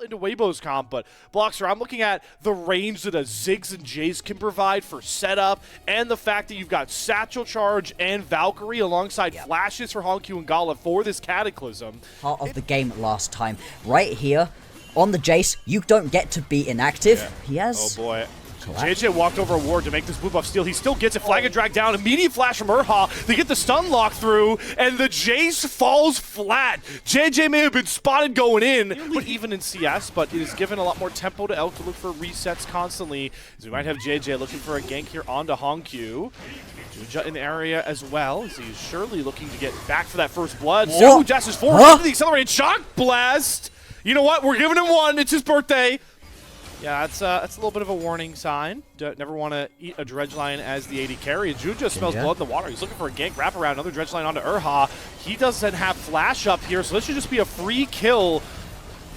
into Waybo's comp, but Bloxer, I'm looking at the range that a Ziggs and Jace can provide for setup, and the fact that you've got Satchel Charge and Valkyrie alongside flashes for Honku and Gala for this Cataclysm. Part of the game last time. Right here, on the Jace, you don't get to be inactive. Yeah. He has... Oh boy. JJ walked over a ward to make this blue buff steal. He still gets it. Flag and drag down. Immediate flash from Urha. They get the stun lock through, and the Jace falls flat. JJ may have been spotted going in, but even in CS, but it is given a lot more tempo to Elk to look for resets constantly. As we might have JJ looking for a gank here onto Honku. Junja in the area as well, as he's surely looking to get back for that first blood. So dashes forward into the accelerated shock blast. You know what? We're giving him one. It's his birthday. Yeah, that's a little bit of a warning sign. Never want to eat a Dredge Line as the AD carry. Junja smells blood in the water. He's looking for a gank wrap around, another Dredge Line onto Urha. He doesn't have flash up here, so this should just be a free kill.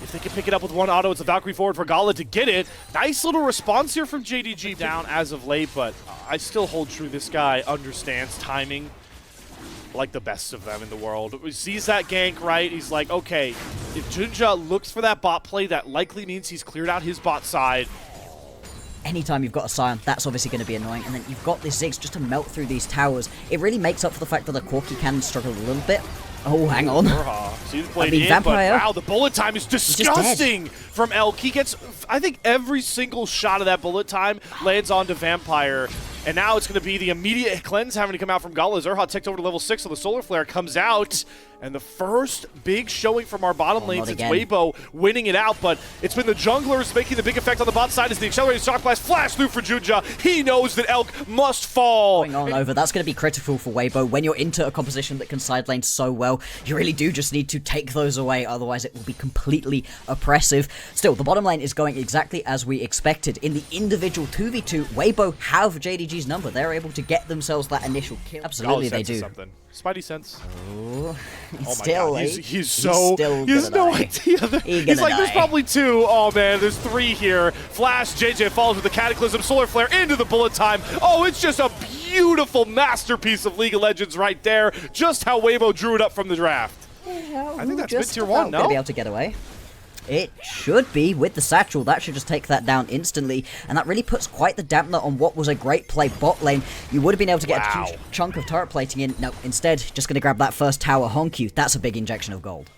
If they can pick it up with one auto, it's a Valkyrie forward for Gala to get it. Nice little response here from JDG down as of late, but I still hold true. This guy understands timing like the best of them in the world. He sees that gank, right? He's like, okay, if Junja looks for that bot play, that likely means he's cleared out his bot side. Anytime you've got a Scion, that's obviously going to be annoying. And then you've got this Ziggs just to melt through these towers. It really makes up for the fact that the Corki can struggle a little bit. Oh, hang on. I mean, Vampire, but wow, the bullet time is disgusting from Elk. He gets, I think, every single shot of that bullet time lands onto Vampire. And now it's going to be the immediate cleanse having to come out from Gala. Urha ticked over to level 6, so the Solar Flare comes out. And the first big showing from our bottom lane since Waybo winning it out. But it's been the junglers making the big effect on the bot side as the accelerated shock blast flash through for Junja. He knows that Elk must fall. Going on over, that's going to be critical for Waybo. When you're into a composition that can side lane so well, you really do just need to take those away. Otherwise, it will be completely oppressive. Still, the bottom lane is going exactly as we expected. In the individual 2v2, Waybo have JDG's number. They're able to get themselves that initial kill. Absolutely, they do. Spidey sense. Oh, my God. He's no idea. He's like, there's probably two. Oh, man, there's three here. Flash, JJ falls with the Cataclysm, Solar Flare into the bullet time. Oh, it's just a beautiful masterpiece of League of Legends right there. Just how Waybo drew it up from the draft. I think that's mid-tier 1, no? Gonna be able to get away. It should be with the Satchel. That should just take that down instantly, and that really puts quite the dampener on what was a great play bot lane. You would have been able to get a huge chunk of turret plating in. No, instead, just going to grab that first tower. Honku, that's a big injection of gold.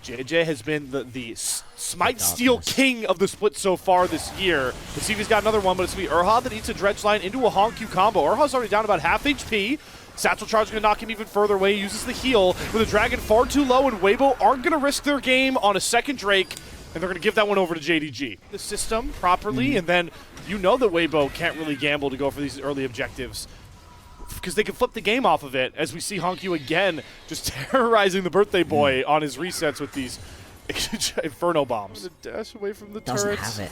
JJ has been the Smite Steal king of the split so far this year. Let's see if he's got another one, but it's going to be Urha that eats a Dredge Line into a Honku combo. Urha's already down about half HP. Satchel Charge is going to knock him even further away. He uses the heal with a Dragon far too low, and Waybo aren't going to risk their game on a second Drake, and they're going to give that one over to JDG. The system properly, and then you know that Waybo can't really gamble to go for these early objectives because they can flip the game off of it, as we see Honku again just terrorizing the birthday boy on his resets with these Inferno bombs. Dash away from the turrets. Doesn't have it.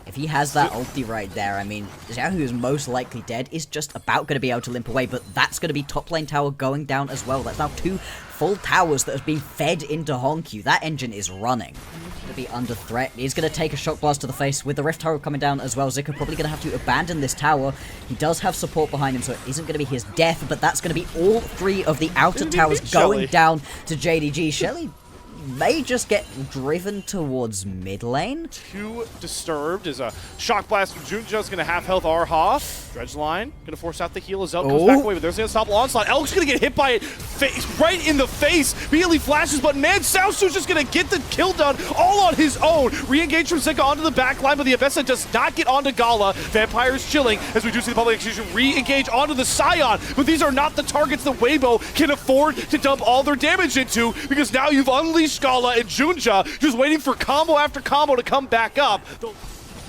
If he has that ulti right there, I mean, Xiao, who is most likely dead, is just about going to be able to limp away, but that's going to be top lane tower going down as well. That's now 2 full towers that have been fed into Honku. That engine is running. He's going to be under threat. He's going to take a shock blast to the face with the Rift Tower coming down as well. Zika probably going to have to abandon this tower. He does have support behind him, so it isn't going to be his death, but that's going to be all 3 of the outer towers going down to JDG. Shelly may just get driven towards mid lane. Too disturbed as a shock blast from Junja's going to have health Arha. Dredge Line going to force out the heal as Elk comes back away, but there's going to stop onslaught. Elk's going to get hit by it right in the face. Immediately flashes, but man, Saosu's just going to get the kill done all on his own. Re-engage from Zika onto the back line, but the Avesta does not get onto Gala. Vampire's chilling as we do see the public execution re-engage onto the Scion, but these are not the targets that Waybo can afford to dump all their damage into, because now you've unleashed Gala and Junja just waiting for combo after combo to come back up.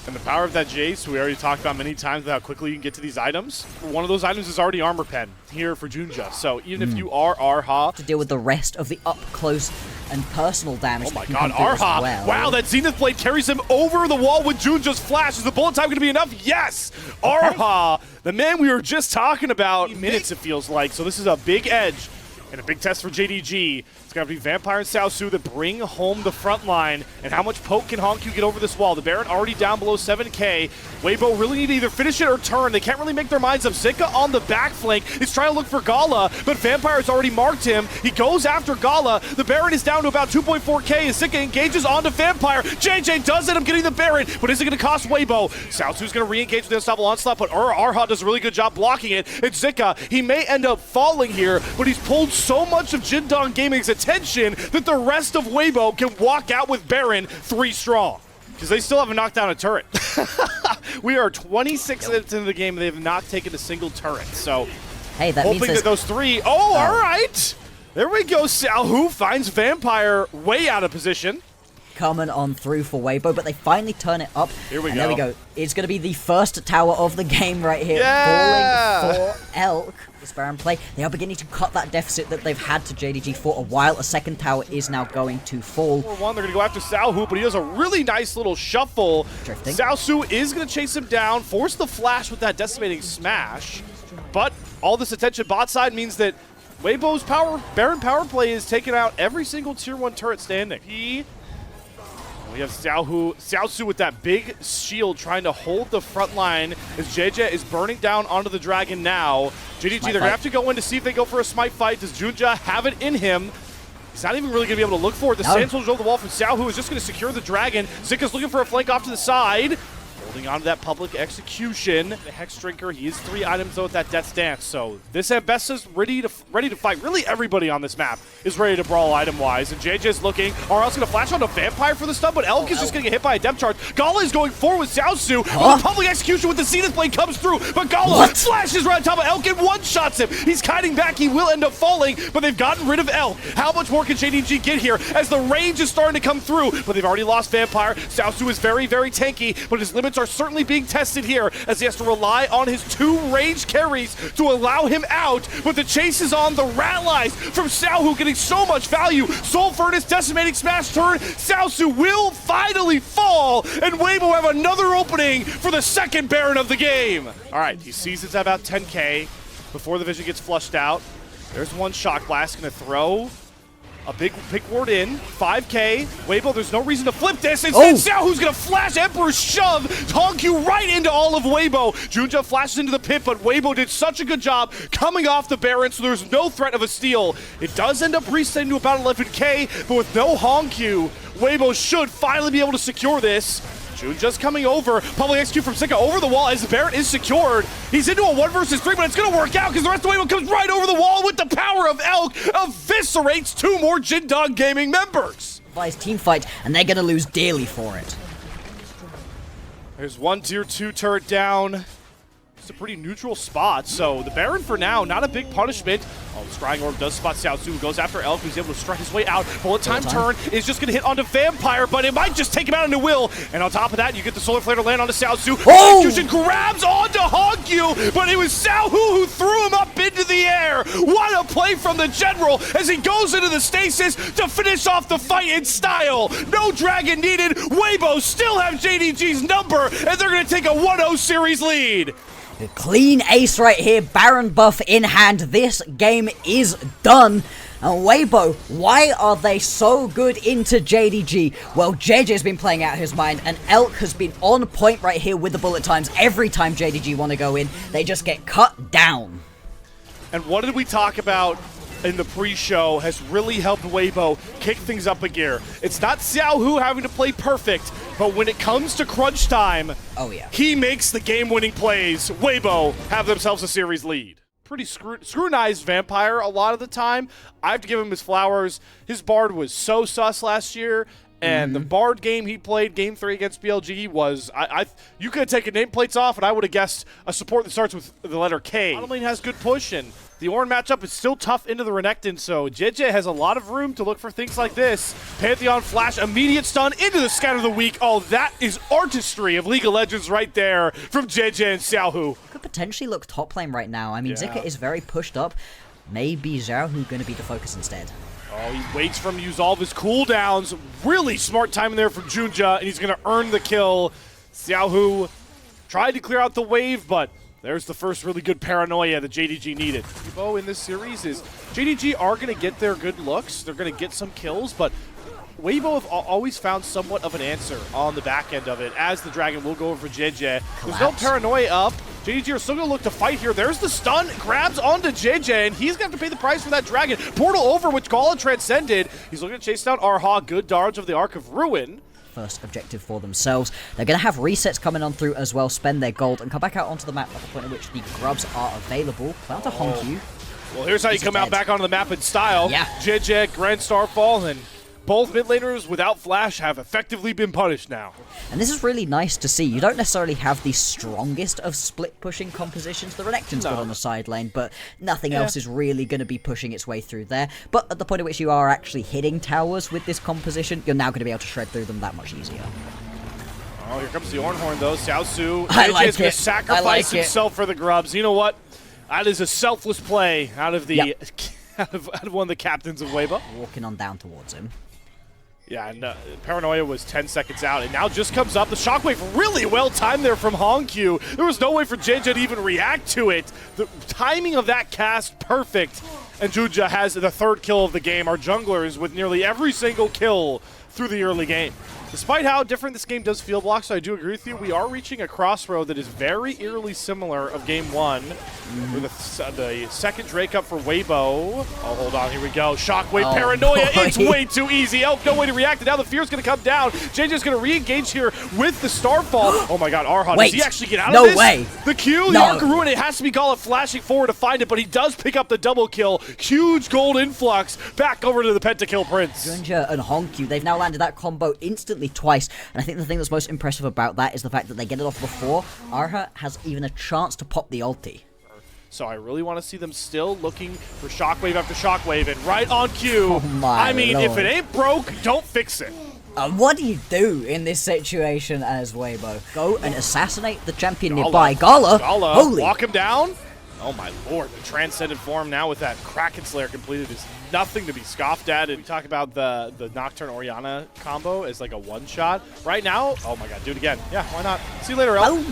And the power of that Jace, we already talked about many times about how quickly you can get to these items. One of those items is already Armor Pen here for Junja. So even if you are Arha, to deal with the rest of the up close and personal damage. Oh my God, Arha! Wow, that Zenith Blade carries him over the wall with Junja's flash. Is the bullet time going to be enough? Yes! Arha, the man we were just talking about. Minutes it feels like. So this is a big edge and a big test for JDG. It's got to be Vampire and Xiaosu that bring home the front line. And how much poke can Hongq get over this wall? The Baron already down below 7k. Weibo really need to either finish it or turn. They can't really make their minds up. Zika on the back flank is trying to look for Gala, but Vampire's already marked him. He goes after Gala. The Baron is down to about 2.4k as Zika engages onto Vampire. JJ does end up getting the Baron, but is it going to cost Weibo? Xiaosu's going to re-engage with the unstoppable onslaught, but Arha does a really good job blocking it. And Zika, he may end up falling here, but he's pulled so much of Jindong Gaming's attention that the rest of Weibo can walk out with Baron 3 strong. Because they still haven't knocked down a turret. We are 26 minutes into the game and they have not taken a single turret. So, hey, that hoping means that those 3... Oh, all right. There we go. Xiaohu finds Vampire way out of position. Coming on through for Weibo, but they finally turn it up. Here we go. There we go. It's going to be the first tower of the game right here. Yeah! Falling for Elk. This Baron play. They are beginning to cut that deficit that they've had to JDG for a while. A second tower is now going to fall. 4-1, they're going to go after Xiaohu, but he does a really nice little shuffle. Drifting. Xiaosu is going to chase him down, force the flash with that decimating smash. But all this attention bot side means that Weibo's Baron power play is taking out every single tier 1 turret standing. We have Xiaosu with that big shield trying to hold the front line as JJ is burning down onto the dragon now. JDG, they're going to have to go in to see if they go for a smite fight. Does Junja have it in him? He's not even really going to be able to look for it. The Sand Soldier over the wall from Xiaohu is just going to secure the dragon. Zika's looking for a flank off to the side. Holding on to that public execution. The Hex Drinker, he is 3 items though with that Death's Dance. So this Ambessa's ready to fight. Really everybody on this map is ready to brawl item-wise. And JJ's looking. RL's going to flash onto Vampire for the stun, but Elk is just going to get hit by a depth charge. Gala is going forward with Xiaosu. But the public execution with the Zenith Blade comes through. But Gala flashes right on top of Elk and one-shots him. He's kiting back. He will end up falling, but they've gotten rid of Elk. How much more can JDG get here as the range is starting to come through? But they've already lost Vampire. Xiaosu is very, very tanky, but his limits are certainly being tested here as he has to rely on his 2 range carries to allow him out, but the chase is on. The Rallies from Xiaohu getting so much value. Soul Furnace, decimating smash turn. Xiaosu will finally fall, and Waybo have another opening for the second Baron of the game. All right, he sees it's at about 10k before the vision gets flushed out. There's one Shock Blast going to throw a big pick ward in, 5k. Waybo, there's no reason to flip this. Instead, Xiaohu's gonna flash Emperor's Shove, Hongq right into all of Waybo. Junja flashes into the pit, but Waybo did such a good job coming off the Baron, so there's no threat of a steal. It does end up resetting to about 11k, but with no Hongq, Waybo should finally be able to secure this. Junja's coming over. Public execute from Zika over the wall as the Baron is secured. He's into a 1 versus 3, but it's going to work out because the rest of the Weibo comes right over the wall with the power of Elk, eviscerates 2 more Jindong Gaming members. His team fight, and they're going to lose dearly for it. There's one tier 2 turret down. It's a pretty neutral spot, so the Baron for now, not a big punishment. Oh, the Scrying Orb does spot Xiaosu, who goes after Elk, who's able to strike his way out. Bullet time turn is just going to hit onto Vampire, but it might just take him out into Will. And on top of that, you get the Solar Flare to land onto Xiaosu. Execution grabs onto Hongq, but it was Xiaohu who threw him up into the air. What a play from the General as he goes into the stasis to finish off the fight in style. No dragon needed. Weibo still have JDG's number, and they're going to take a 1-0 series lead. A clean ace right here, Baron buff in hand. This game is done. And Weibo, why are they so good into JDG? Well, JJ's been playing out his mind, and Elk has been on point right here with the bullet times. Every time JDG want to go in, they just get cut down. And what did we talk about in the pre-show has really helped Weibo kick things up a gear? It's not Xiaohu having to play perfect, but when it comes to crunch time, he makes the game-winning plays. Weibo have themselves a series lead. Pretty scrutinized Vampire a lot of the time. I have to give him his flowers. His Bard was so sus last year, and the Bard game he played, Game 3 against BLG, was... you could have taken nameplates off, and I would have guessed a support that starts with the letter K. Bottom lane has good push, and the Ornn matchup is still tough into the Renekton, so JJ has a lot of room to look for things like this. Pantheon flash, immediate stun into the Scatter of the Weak. Oh, that is artistry of League of Legends right there from JJ and Xiaohu. Could potentially look top lane right now. I mean, Zika is very pushed up. Maybe Xiaohu going to be the focus instead. Oh, he waits for him to use all of his cooldowns. Really smart timing there from Junja, and he's going to earn the kill. Xiaohu tried to clear out the wave, but There's the first really good paranoia that JDG needed. Waybo in this series is JDG are going to get their good looks. They're going to get some kills, but Waybo have always found somewhat of an answer on the back end of it, as the Dragon will go over for JJ. There's no paranoia up. JDG are still going to look to fight here. There's the stun, grabs onto JJ, and he's going to have to pay the price for that Dragon. Portal over, which Gala transcended. He's looking to chase down Arha. Good dodge of the Arc of Ruin. First objective for themselves. They're going to have resets coming on through as well, spend their gold, and come back out onto the map at the point at which the grubs are available. Plan to honk you. Well, here's how you come out back onto the map in style. Yeah. JJ, Grand Starfall, and both mid laners without flash have effectively been punished now. And this is really nice to see. You don't necessarily have the strongest of split pushing compositions. The Renekton's good on the side lane, but nothing else is really going to be pushing its way through there. But at the point at which you are actually hitting towers with this composition, you're now going to be able to shred through them that much easier. Oh, here comes the Ornhorn though. Xiaosu is going to sacrifice himself for the grubs. You know what? That is a selfless play out of the out of one of the captains of Weibo. Walking on down towards him. Yeah, and Paranoia was 10 seconds out, and now just comes up. The Shockwave really well timed there from Hongq. There was no way for JJ to even react to it. The timing of that cast, perfect. And Juja has the third kill of the game. Our junglers with nearly every single kill through the early game. Despite how different this game does feel, Block, so I do agree with you, we are reaching a crossroad that is very eerily similar of Game 1. With the second Drake up for Weibo. Oh, hold on, here we go. Shockwave, Paranoia, it's way too easy. Elk, no way to react, and now the fear's going to come down. JJ's going to re-engage here with the Starfall. Oh my god, Arha, does he actually get out of this? No way. The Q, the Arc of Ruin, it has to be Gala flashing forward to find it, but he does pick up the double kill. Huge gold influx back over to the Pentakill Prince. Junja and Hongq, they've now landed that combo instantly twice, and I think the thing that's most impressive about that is the fact that they get it off before Arha has even a chance to pop the ulti. So I really want to see them still looking for Shockwave after Shockwave, and right on cue. Oh my I mean, Lord. if it ain't broke, don't fix it. What do you do in this situation as Weibo? Go and assassinate the champion nearby. Gala, holy. Walk him down. Oh my lord, the transcendent form now with that Kraken Slayer completed is nothing to be scoffed at. And we talk about the Nocturne Orianna combo as like a one-shot. Right now, oh my god, do it again. Yeah, why not? See you later, Elk.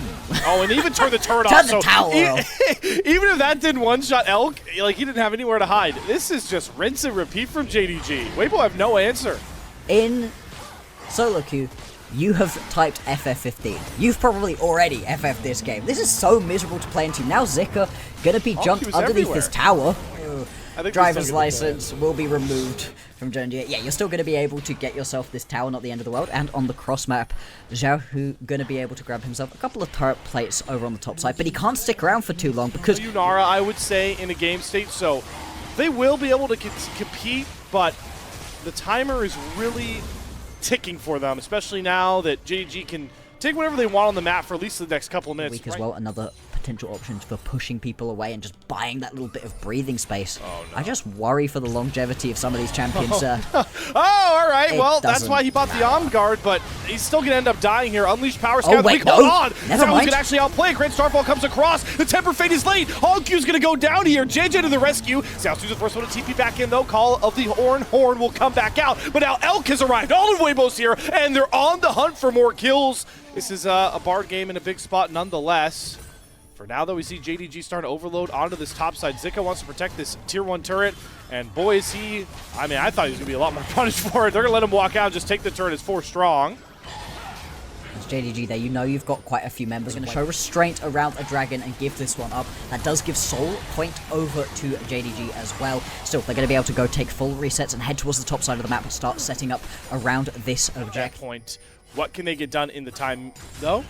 Oh, and even turn the turret off. Turn the tower off. Even if that didn't one-shot Elk, like he didn't have anywhere to hide. This is just rinse and repeat from JDG. Weibo have no answer. In solo queue, you have typed FF15. You've probably already FF'd this game. This is so miserable to play into. Now Zika gonna be jumped underneath this tower. Driver's license will be removed from Junja. Yeah, you're still going to be able to get yourself this tower, not the end of the world. And on the cross map, Xiaohu going to be able to grab himself a couple of turret plates over on the top side, but he can't stick around for too long because Yunara, I would say, in a game state, so they will be able to compete, but the timer is really ticking for them, especially now that JDG can take whatever they want on the map for at least the next couple of minutes. Weak as well, another potential option for pushing people away and just buying that little bit of breathing space. Oh, no. I just worry for the longevity of some of these champions. Oh, all right. Well, that's why he bought the Om Guard, but he's still going to end up dying here. Unleashed Power Scout. Wait, hold on. Never mind. Can actually outplay. Great Starfall comes across. The Temper Fate is late. Hongq's going to go down here. JJ to the rescue. Xiaosu's the first one to TP back in, though. Call of the Horn will come back out. But now Elk has arrived. All of Weibo's here, and they're on the hunt for more kills. This is a Bard game in a big spot nonetheless. For now, though, we see JDG starting to overload onto this top side. Zika wants to protect this tier 1 turret, and boy, is he... I mean, I thought he was going to be a lot more punished for it. They're going to let him walk out and just take the turret as 4 strong. As JDG there, you know you've got quite a few members. Going to show restraint around a dragon and give this one up. That does give Soul point over to JDG as well. Still, they're going to be able to go take full resets and head towards the top side of the map and start setting up around this object. At that point, what can they get done in the time, though?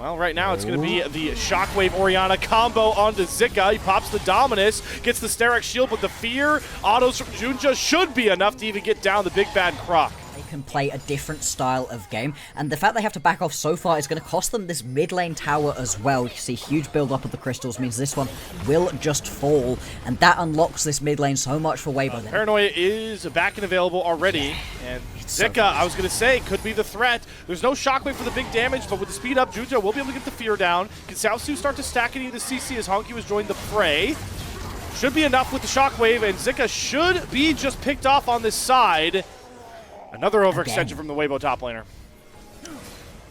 Well, right now it's going to be the Shockwave Orianna combo onto Zika. He pops the Dominus, gets the Sterak shield, but the fear autos from Junja should be enough to even get down the big bad Croc. They can play a different style of game, and the fact they have to back off so far is going to cost them this mid lane tower as well. You see huge build up of the crystals means this one will just fall, and that unlocks this mid lane so much for Weibo. Paranoia is back and available already, and Zika, I was going to say, could be the threat. There's no Shockwave for the big damage, but with the speed up, Junja will be able to get the fear down. Can Xiaosu start to stack any of the CC as Hongq has joined the fray? Should be enough with the Shockwave, and Zika should be just picked off on this side. Another overextension from the Weibo top laner.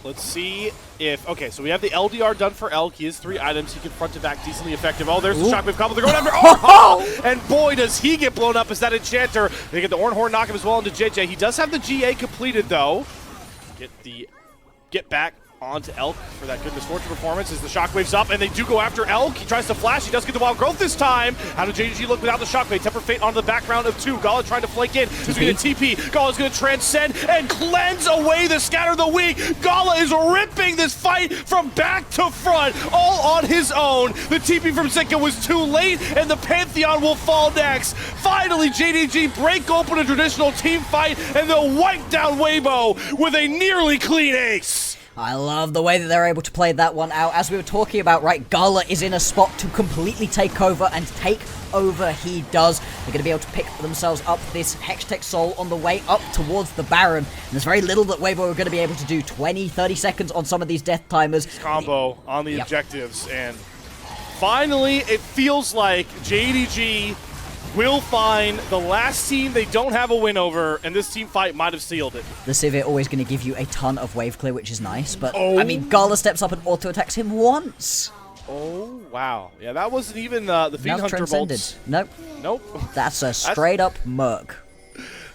Let's see if... Okay, so we have the LDR done for Elk. He has 3 items. He can front to back decently effective. Oh, there's the shockwave combo. They're going after... Oh! And boy, does he get blown up as that Enchanter. They get the Ornhorn knock him as well into JJ. He does have the GA completed, though. Get back onto Elk for that good Misfortune performance as the Shockwave's up, and they do go after Elk. He tries to flash. He does get the Wild Growth this time. How did JDG look without the Shockwave? Temper Fate onto the background of 2. Gala trying to flank in. He's going to TP. Gala's going to transcend and cleanse away the Scatter the Weak. Gala is ripping this fight from back to front, all on his own. The TP from Zika was too late, and the Pantheon will fall next. Finally, JDG break open a traditional team fight, and they'll wipe down Waybo with a nearly clean ace. I love the way that they're able to play that one out. As we were talking about, right, Gala is in a spot to completely take over, and take over he does. They're going to be able to pick themselves up this Hextech Soul on the way up towards the Baron. And there's very little that Weibo are going to be able to do. 20, 30 seconds on some of these death timers. Combo on the objectives, and finally it feels like JDG will find the last team they don't have a win over, and this team fight might have sealed it. The Sivir always going to give you a ton of wave clear, which is nice, but I mean, Gala steps up and auto-attacks him once. Oh, wow. Yeah, that wasn't even the Fiend Hunter bolts. Nope. Nope. That's a straight-up murk.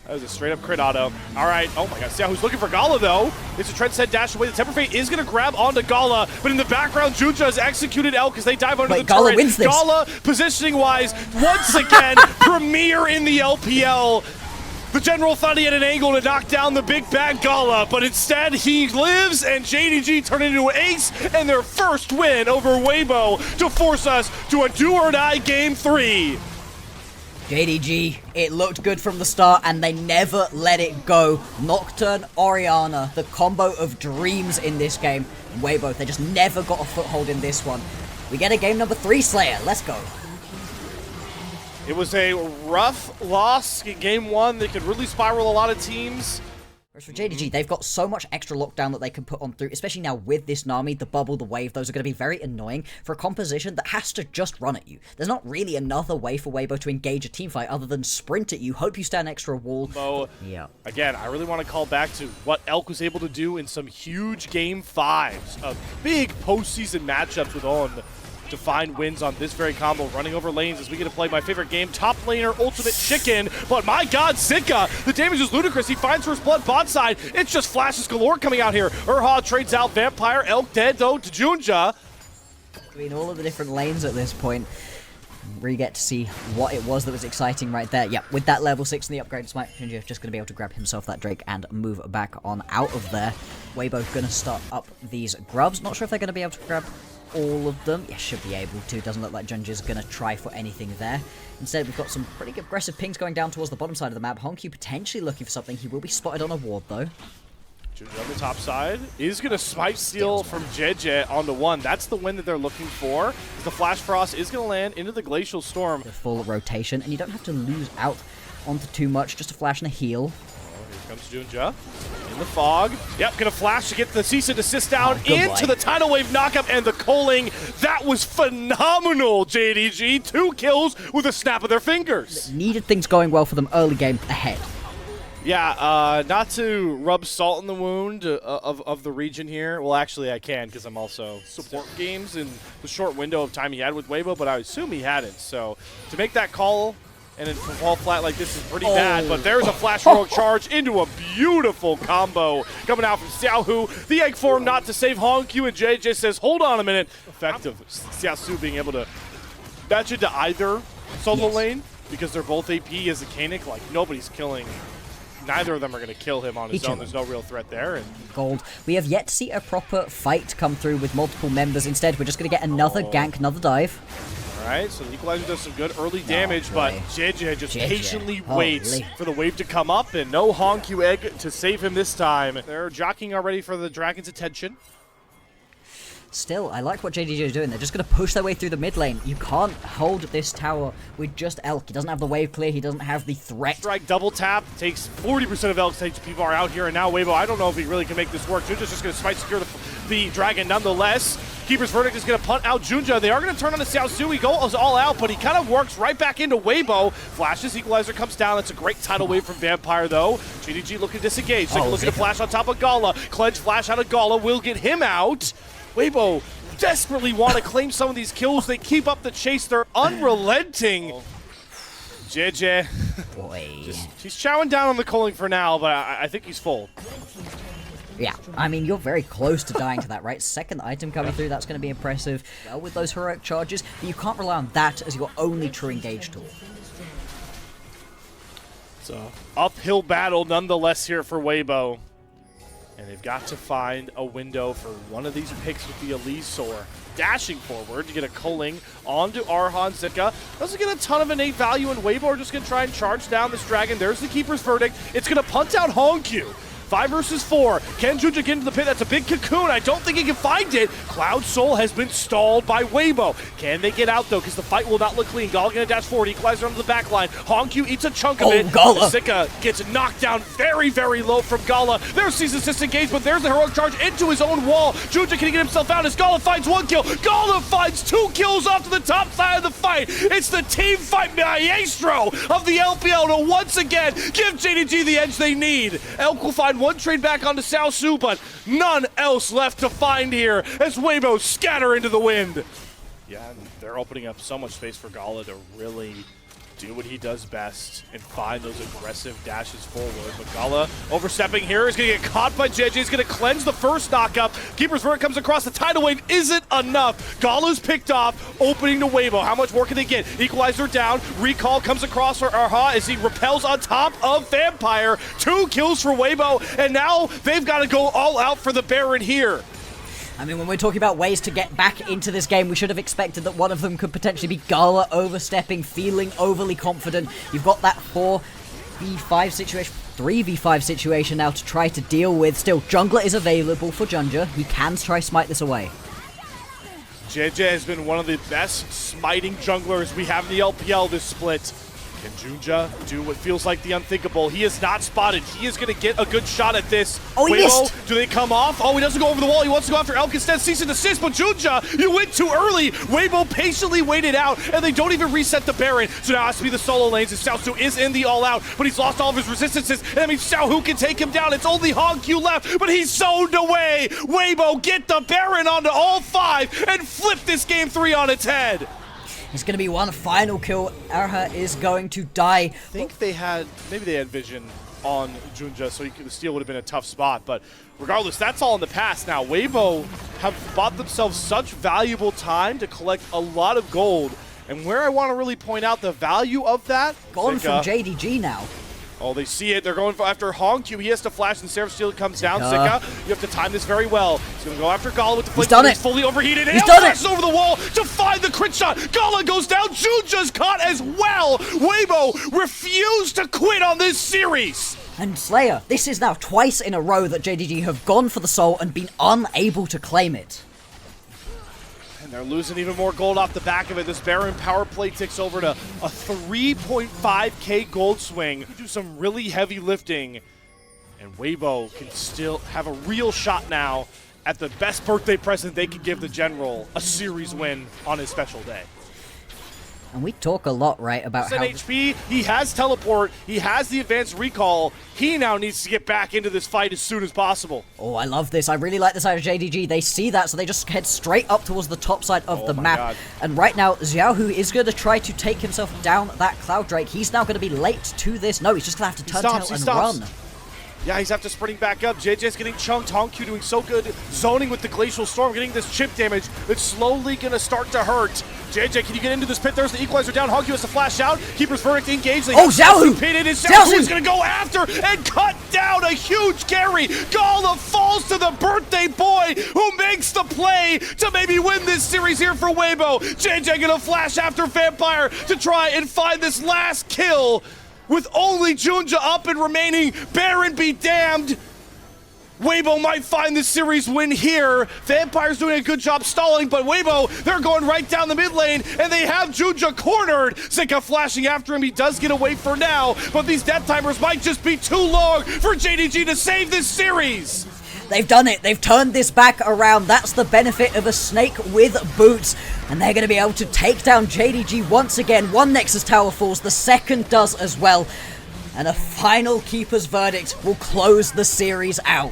That was a straight-up crit auto. All right. Oh, my God. See who's looking for Gala, though. It's a Transcend dash away. The Temper Fate is going to grab onto Gala, but in the background, Junja has executed Elk as they dive under the Gala turret. wins this. Gala, positioning-wise, once again, premier in the LPL. The General thought he had an angle to knock down the big bad Gala, but instead he lives, and JDG turned into an ace, and their first win over Waybo to force us to a do-or-die Game 3. JDG, it looked good from the start, and they never let it go. Nocturne, Orianna, the combo of dreams in this game. And Waybo, they just never got a foothold in this one. We get a game number 3, Slayer. Let's go. It was a rough loss in Game 1 that could really spiral a lot of teams. Whereas for JDG, they've got so much extra lockdown that they can put on through, especially now with this Nami, the bubble, the wave, those are going to be very annoying for a composition that has to just run at you. There's not really another way for Weibo to engage a teamfight other than sprint at you, hope you stand extra wall. So, again, I really want to call back to what Elk was able to do in some huge Game 5s of big postseason matchups with Owen to find wins on this very combo, running over lanes as we get to play my favorite game, top laner Ultimate Chicken. But my God, Zika, the damage is ludicrous. He finds First Blood bot side. It's just flashes galore coming out here. Urha trades out Vampire, Elk dead though to Junja. I mean, all of the different lanes at this point, we get to see what it was that was exciting right there. Yeah, with that level 6 in the upgrade, Smite Junja just going to be able to grab himself that Drake and move back on out of there. Weibo going to start up these grubs. Not sure if they're going to be able to grab all of them. Yeah, should be able to. Doesn't look like Junja's going to try for anything there. Instead, we've got some pretty aggressive pings going down towards the bottom side of the map. Honky potentially looking for something. He will be spotted on a ward, though. Junja on the top side is going to Smite Steal from JJ onto 1. That's the win that they're looking for. The Flash Frost is going to land into the Glacial Storm. The full rotation, and you don't have to lose out onto too much. Just a flash and a heal. Here comes Junja in the fog. Yep, gonna flash to get the cease and desist down into the tidal wave knockup and the culling. That was phenomenal, JDG. 2 kills with a snap of their fingers. Needed things going well for them early game ahead. Yeah, not to rub salt in the wound of the region here. Well, actually, I can because I'm also support games in the short window of time he had with Waybo, but I assume he hadn't. So to make that call and then fall flat like this is pretty bad, but there's a flash heroic charge into a beautiful combo coming out from Xiaohu. The egg form not to save Hongq, and JJ says, hold on a minute. Effective Xiaosu being able to match into either solo lane because they're both AP as a Kanik. Like, nobody's killing. Neither of them are going to kill him on his own. There's no real threat there. And Gold. We have yet to see a proper fight come through with multiple members. Instead, we're just going to get another gank, another dive. Alright, so the Equalizer does some good early damage, but JJ just patiently waits for the wave to come up, and no Hongq egg to save him this time. They're jockeying already for the Dragon's attention. Still, I like what JDG is doing. They're just going to push their way through the mid lane. You can't hold this tower with just Elk. He doesn't have the wave clear. He doesn't have the threat. Strike double tap takes 40% of Elk's HP bar out here, and now Waybo, I don't know if he really can make this work. Junja's just going to smite secure the dragon nonetheless. Keeper's Verdict is going to punt out Junja. They are going to turn on the Xiaozu. He goes all out, but he kind of works right back into Waybo. Flashes, Equalizer comes down. That's a great tidal wave from Vampire, though. JDG looking to disengage. Second looking to flash on top of Gala. Clench flash out of Gala will get him out. Waybo desperately want to claim some of these kills. They keep up the chase. They're unrelenting. JJ. Boy. He's chowing down on the culling for now, but I think he's full. Yeah, I mean, you're very close to dying to that, right? Second item coming through, that's going to be impressive. Well, with those heroic charges, but you can't rely on that as your only true engage tool. It's an uphill battle nonetheless here for Waybo. And they've got to find a window for one of these picks with the Elysaur. Dashing forward to get a culling onto Arhan Zika. Doesn't get a ton of innate value, and Waybo are just going to try and charge down this dragon. There's the Keeper's Verdict. It's going to punt out Hongq. 5 versus 4. Can Junja get into the pit? That's a big cocoon. I don't think he can find it. Cloud Soul has been stalled by Waybo. Can they get out, though? Because the fight will not look clean. Gala going to dash forward. Equalizer onto the back line. Hongq eats a chunk of it. Gala. Zika gets knocked down very, very low from Gala. There's Season's disengage, but there's the heroic charge into his own wall. Junja can get himself out as Gala finds 1 kill. Gala finds 2 kills off to the top side of the fight. It's the team fight maestro of the LPL to once again give JDG the edge they need. Elk will find 1 trade back onto Xiaozu, but none else left to find here as Waybo scatter into the wind. Yeah, and they're opening up so much space for Gala to really do what he does best and find those aggressive dashes forward. But Gala overstepping here is going to get caught by JJ. He's going to cleanse the first knockup. Keeper's Verdict comes across. The tidal wave isn't enough. Gala's picked off, opening to Waybo. How much more can they get? Equalizer down. Recall comes across for Arha as he repels on top of Vampire. 2 kills for Waybo, and now they've got to go all out for the Baron here. I mean, when we're talking about ways to get back into this game, we should have expected that one of them could potentially be Gala overstepping, feeling overly confident. You've got that 4v5 situation, 3v5 situation now to try to deal with. Still, Jungler is available for Junja. He can try smite this away. JJ has been one of the best smiting junglers we have in the LPL this split. Can Junja do what feels like the unthinkable? He is not spotted. He is going to get a good shot at this. Oh, he missed. Do they come off? Oh, he doesn't go over the wall. He wants to go after Elk instead. Cease and desist, but Junja, you went too early. Waybo patiently waited out, and they don't even reset the Baron. So now it has to be the solo lanes, and Xiaozu is in the all-out, but he's lost all of his resistances, and that means Xiaohu can take him down. It's only Hongq left, but he's zoned away. Waybo get the Baron onto all 5 and flip this game 3 on its head. It's going to be one final kill. Arha is going to die. I think maybe they had vision on Junja, so the steal would have been a tough spot. But regardless, that's all in the past now. Waybo have bought themselves such valuable time to collect a lot of gold. And where I want to really point out the value of that. Gone from JDG now. Oh, they see it. They're going after Hongq. He has to flash, and Seraph Steel comes down. Zika, you have to time this very well. He's going to go after Gala with the flick. He's fully overheated. He's done it. Over the wall to find the crit shot. Gala goes down. Junja's caught as well. Waybo refused to quit on this series. And Slayer, this is now twice in a row that JDG have gone for the soul and been unable to claim it. And they're losing even more gold off the back of it. This Baron power play ticks over to a 3.5k gold swing. Do some really heavy lifting, and Waybo can still have a real shot now at the best birthday present they could give the General, a series win on his special day. And we talk a lot, right, about how... HP, he has teleport, he has the advanced recall. He now needs to get back into this fight as soon as possible. Oh, I love this. I really like the side of JDG. They see that, so they just head straight up towards the top side of the map. God. And right now, Xiaohu is going to try to take himself down that Cloud Drake. He's now going to be late to this. No, he's just going to have to turn tail and run. Yeah, he's after sprinting back up. JJ's getting chunked. Hongq doing so good. Zoning with the Glacial Storm, getting this chip damage that's slowly going to start to hurt. JJ, can you get into this pit? There's the Equalizer down. Hongq has to flash out. Keeper's Verdict engaged. Xiaohu! Pitted, and Xiaohu's going to go after and cut down a huge carry. Gala falls to the birthday boy who makes the play to maybe win this series here for Waybo. JJ going to flash after Vampire to try and find this last kill. With only Junja up and remaining, Baron be damned. Waybo might find the series win here. Vampire's doing a good job stalling, but Waybo, they're going right down the mid lane, and they have Juja cornered. Zika flashing after him. He does get away for now, but these death timers might just be too long for JDG to save this series. They've done it. They've turned this back around. That's the benefit of a snake with boots. And they're going to be able to take down JDG once again. One Nexus Tower falls. The second does as well. And a final Keeper's Verdict will close the series out.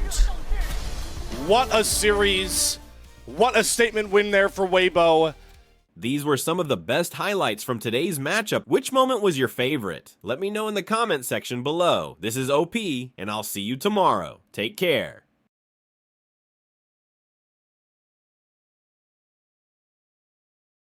What a series. What a statement win there for Waybo. These were some of the best highlights from today's matchup. Which moment was your favorite? Let me know in the comment section below. This is OP, and I'll see you tomorrow. Take care.